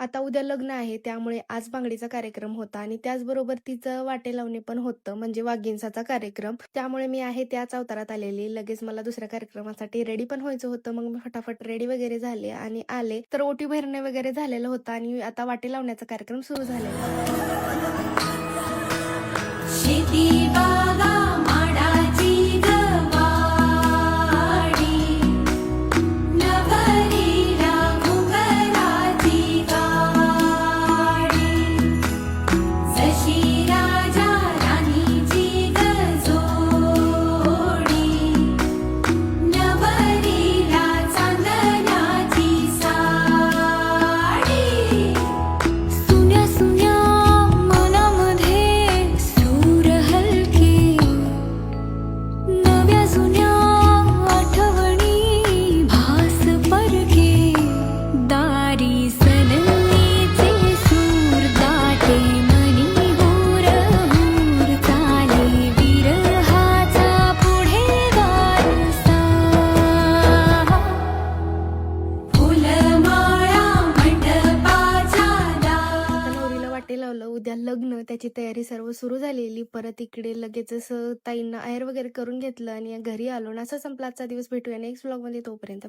आता उद्या लग्न आहे, त्यामुळे आज बांगडीचा कार्यक्रम होता आणि त्याचबरोबर तिचं वाटे लावणे पण होतं, म्हणजे वाघिणीचा कार्यक्रम. त्यामुळे मी आहे त्याच अवतारात आलेली. लगेच मला दुसऱ्या कार्यक्रमासाठी रेडी पण व्हायचं होतं. मग मी फटाफट रेडी वगैरे झाले आणि आले. तर ओटी भरणे वगैरे झालेलं होतं आणि आता वाटे लावण्याचा कार्यक्रम सुरू झालेला. शेती बागा माडाची गवाडी, नभरीला घुंगराची गाडी, जशी राजा राणीची गजोडी, नभरीला चांदण्याची साडी. सुन्या सुन्या मनामध्ये सूर हलके, नव्या जुन्या आठवणी भास परके, दारी सनईचे सूर दाटे मनी हुर हुर, चाले विरहाचा पुढे वारसा. फुलमाळा मंडपाच्या आता नवरीला वाटे लावलं, उद्या लग्न, त्याची तयारी सर्व सुरू झालेली. परत इकडे लगेच असं ताईंना आहेर वगैरे करून घेतलं आणि घरी आलो आणि असा संपला आजचा दिवस. भेटूया नेक्स्ट व्लॉगमध्ये, तोपर्यंत